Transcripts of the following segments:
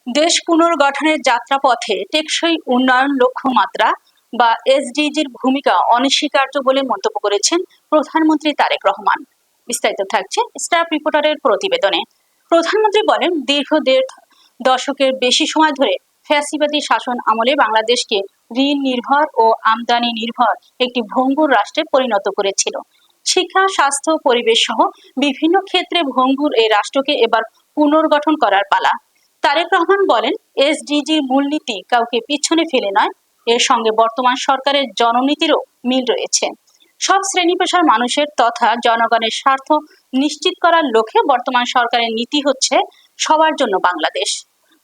দেশ পুনর্গঠনের যাত্রাপথে টেকসই উন্নয়ন লক্ষ্যমাত্রা বা এসডিজির ভূমিকা অনস্বীকার্য বলে মন্তব্য করেছেন প্রধানমন্ত্রী তারেক রহমান। বিস্তারিত থাকছে স্টার রিপোর্টারের প্রতিবেদনে। প্রধানমন্ত্রী বলেন, দীর্ঘ দেড় দশকের বেশি সময় ধরে ফ্যাসিবাদী শাসন আমলে বাংলাদেশকে ঋণ নির্ভর ও আমদানি নির্ভর একটি ভঙ্গুর রাষ্ট্রে পরিণত করেছিল। শিক্ষা, স্বাস্থ্য, পরিবেশ সহ বিভিন্ন ক্ষেত্রে ভঙ্গুর এই রাষ্ট্রকে এবার পুনর্গঠন করার পালা। তারেক রহমান বলেন, এসডিজির মূলনীতি কাউকে পিছনে ফেলে নয়, এর সঙ্গে বর্তমান সরকারের জননীতিরও মিল রয়েছে। সব শ্রেণী পেশার মানুষের তথা জনগণের স্বার্থ নিশ্চিত করার লক্ষ্যে বর্তমান সরকারের নীতি হচ্ছে সবার জন্য বাংলাদেশ।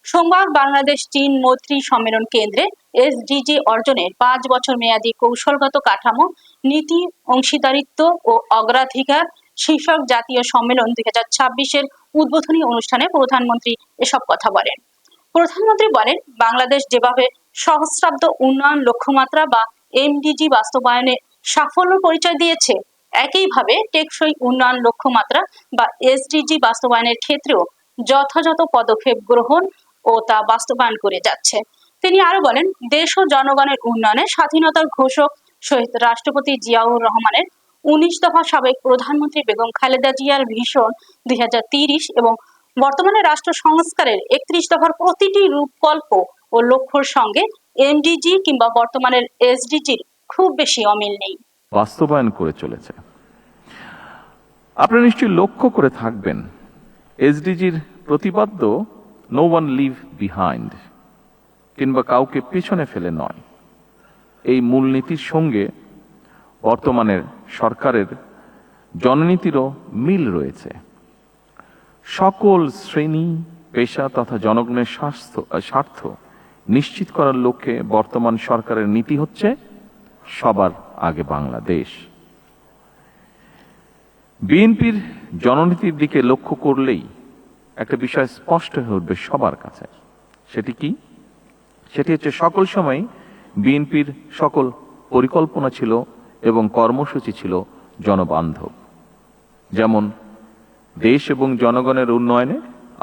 সোমবার বাংলাদেশ চীন মৈত্রী সম্মেলন কেন্দ্রে এসডিজি অর্জনের 5 বছর মেয়াদী কৌশলগত কাঠামো, নীতি, অংশীদারিত্ব ও অগ্রাধিকার শীর্ষক জাতীয় সম্মেলন 2026-এর উদ্বোধনী অনুষ্ঠানে প্রধানমন্ত্রী এসব কথা বলেন। প্রধানমন্ত্রী বলেন, বাংলাদেশ যেভাবে সহস্রাব্দ উন্নয়ন লক্ষ্যমাত্রা বা এমডিজি বাস্তবায়নে সাফল্য পরিচয় দিয়েছে, একইভাবে টেকসই উন্নয়ন লক্ষ্যমাত্রা বা এসডিজি বাস্তবায়নের ক্ষেত্রেও যথাযথ পদক্ষেপ গ্রহণ ও তা বাস্তবায়ন করে যাচ্ছে। তিনি আরো বলেন, দেশ ও জনগণের উন্নয়নে স্বাধীনতার ঘোষক শহীদ রাষ্ট্রপতি জিয়াউর রহমানের 19 দফা, সাবেক প্রধানমন্ত্রী বেগম খালেদা জিয়ার ভিশন 2030 এবং বর্তমানে রাষ্ট্র সংস্কারের 31 দফার প্রতিটি রূপকল্প ও লক্ষ্যর সঙ্গে এমডিজি কিংবা বর্তমানের এসডিজির খুব বেশি অমিল নেই। বাস্তবায়ন করে চলেছে। আপনারা নিশ্চয়ই লক্ষ্য করে থাকবেন, এসডিজির প্রতিপাদ্য নো ওয়ান লিভ বিহাইন্ড কিংবা কাউকে পেছনে ফেলে নয়, এই মূলনীতির সঙ্গে বর্তমানের সরকারের জননীতিরও মিল রয়েছে। সকল শ্রেণী পেশা তথা জনগণের স্বার্থ নিশ্চিত করার লক্ষ্যে বর্তমান সরকারের নীতি হচ্ছে সবার আগে বাংলাদেশ। বিএনপির জননীতির দিকে লক্ষ্য করলেই একটা বিষয় স্পষ্ট হয়ে উঠবে সবার কাছে। সেটি কি? সেটি হচ্ছে সকল সময় বিএনপির সকল পরিকল্পনা ছিল এবং কর্মসূচি ছিল জনবান্ধব। যেমন দেশ এবং জনগণের উন্নয়নে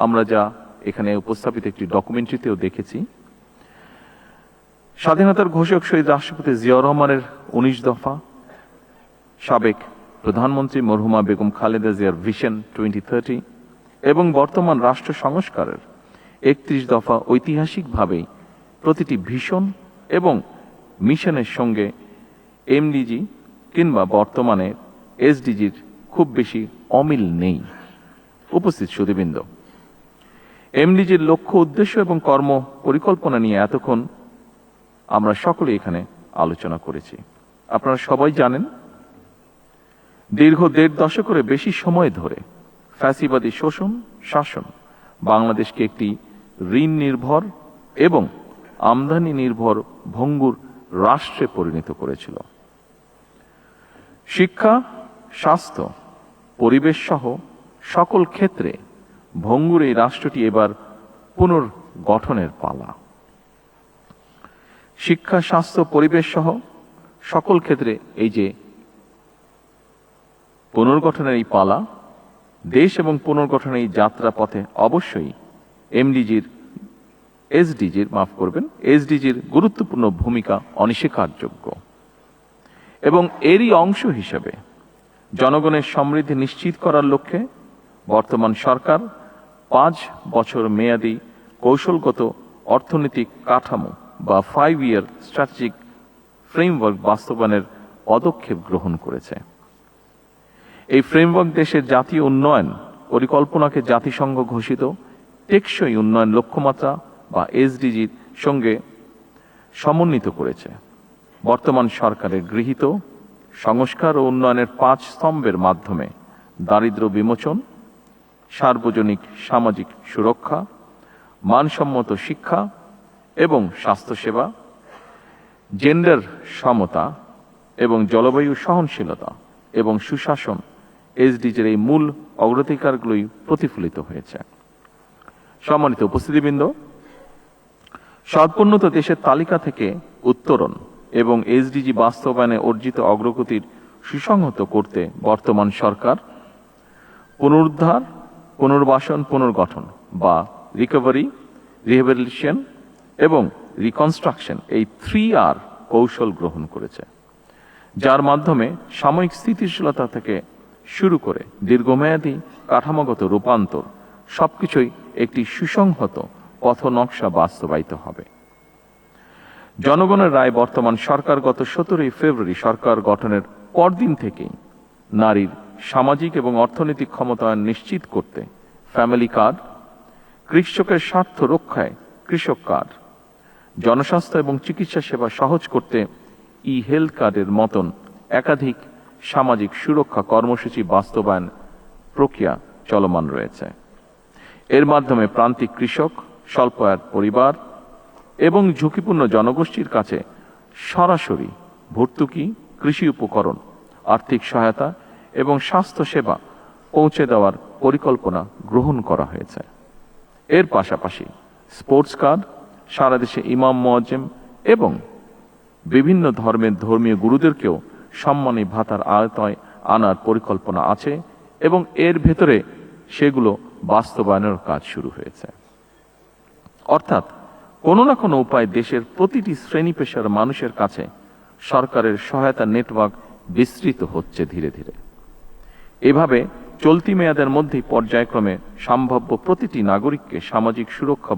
আমরা যা এখানে উপস্থাপিত একটি ডকুমেন্টারিতেও দেখেছি, স্বাধীনতার ঘোষক শহীদ রাষ্ট্রপতি জিয়াউর রহমানের 19 দফা, সাবেক প্রধানমন্ত্রী মরহুমা বেগম খালেদা জিয়ার ভিশন 2030 এবং বর্তমান রাষ্ট্র সংস্কারের 31 দফা ঐতিহাসিকভাবেই প্রতিটি ভিশন এবং মিশনের সঙ্গে এমডিজি কিংবা বর্তমানে এসডিজির খুব বেশি অমিল নেই। উপস্থিত সুধীবৃন্দ, এমডিজির লক্ষ্য, উদ্দেশ্য এবং কর্ম পরিকল্পনা নিয়ে এতক্ষণ আমরা সকলে এখানে আলোচনা করেছি। আপনারা সবাই জানেন, দীর্ঘ দেড় দশকের বেশি সময় ধরে ফ্যাসিবাদী শোষণ শাসন বাংলাদেশকে একটি ঋণ নির্ভর এবং আমদানি নির্ভর ভঙ্গুর রাষ্ট্রে পরিণত করেছিল। শিক্ষা, স্বাস্থ্য, পরিবেশ সহ সকল ক্ষেত্রে ভঙ্গুর এই রাষ্ট্রটি এবার পুনর্গঠনের পালা। শিক্ষা, স্বাস্থ্য, পরিবেশ সহ সকল ক্ষেত্রে এই যে পুনর্গঠনের এই পালা, দেশ এবং পুনর্গঠনের এই যাত্রা পথে অবশ্যই এসডিজির গুরুত্বপূর্ণ ভূমিকা অনস্বীকারযোগ্য। এবং এরই অংশ হিসেবে জনগণের সমৃদ্ধি নিশ্চিত করার লক্ষ্যে বর্তমান সরকার 5 বছর মেয়াদী কৌশলগত অর্থনৈতিক কাঠামো বা 5-year স্ট্র্যাটেজিক ফ্রেমওয়ার্ক বাস্তবায়নের পদক্ষেপ গ্রহণ করেছে। এই ফ্রেমওয়ার্ক দেশের জাতীয় উন্নয়ন পরিকল্পনাকে জাতিসংঘ ঘোষিত টেকসই উন্নয়ন লক্ষ্যমাত্রা বা এসডিজির সঙ্গে সমন্বিত করেছে। বর্তমান সরকারের গৃহীত সংস্কার ও উন্নয়নের 5 স্তম্ভের মাধ্যমে দারিদ্র্য বিমোচন, সার্বজনিক সামাজিক সুরক্ষা, মানসম্মত শিক্ষা এবং স্বাস্থ্যসেবা, জেন্ডার সমতা এবং জলবায়ু সহনশীলতা এবং সুশাসন এসডিজির এই মূল অগ্রাধিকারগুলোই প্রতিফলিত হয়েছে। সম্মানিত উপস্থিতিবৃন্দ, সর্বোন্নত দেশের তালিকা থেকে উত্তরণ এবং এসডিজি বাস্তবায়নে অর্জিত অগ্রগতির সুসংহত করতে বর্তমান সরকার পুনরুদ্ধার, পুনর্বাসন, পুনর্গঠন বা রিকভারি রিহ্যাবিলিটেশন এবং রিকনস্ট্রাকশন, এই 3R কৌশল গ্রহণ করেছে, যার মাধ্যমে সাময়িক স্থিতিশীলতা থেকে শুরু করে দীর্ঘমেয়াদী কাঠামোগত রূপান্তর সবকিছুই একটি সুসংহত পথনকশা বাস্তবায়িত হবে। জনগণের রায় বর্তমান সরকার গত 17 ফেব্রুয়ারি সরকার গঠনের পরদিন থেকেই নারীর সামাজিক এবং অর্থনৈতিক ক্ষমতায়ন নিশ্চিত করতে ফ্যামিলি কার্ড, কৃষকের স্বার্থ রক্ষায় কৃষক কার্ড, জনস্বাস্থ্য এবং চিকিৎসা সেবা সহজ করতে হেলথ কার্ডের মতন একাধিক সামাজিক সুরক্ষা কর্মসূচি বাস্তবায়ন প্রক্রিয়া চলমান রয়েছে। এর মাধ্যমে প্রান্তিক কৃষক, স্বল্প আয়ের পরিবার এবং ঝুঁকিপূর্ণ জনগোষ্ঠীর কাছে সরাসরি ভর্তুকি, কৃষি উপকরণ, আর্থিক সহায়তা এবং স্বাস্থ্য সেবা পৌঁছে দেওয়ার পরিকল্পনা গ্রহণ করা হয়েছে। এর পাশাপাশি স্পোর্টস কার্ড, সারা দেশে ইমাম, মুয়াজ্জিম এবং বিভিন্ন ধর্মের ধর্মীয় গুরুদেরকেও সম্মানী ভাতার আওতায় আনার পরিকল্পনা আছে এবং এর ভেতরে সেগুলো বাস্তবায়নের কাজ শুরু হয়েছে। অর্থাৎ কোনো না কোনো উপায় দেশের প্রতিটি শ্রেণী পেশার মানুষের কাছে সরকারের সহায়তা নেটওয়ার্ক বিস্তৃত হচ্ছে ধীরে ধীরে। এভাবে চলতি মেয়াদের মধ্যেই পর্যায়ক্রমে সম্ভাব্য প্রতিটি নাগরিককে সামাজিক সুরক্ষা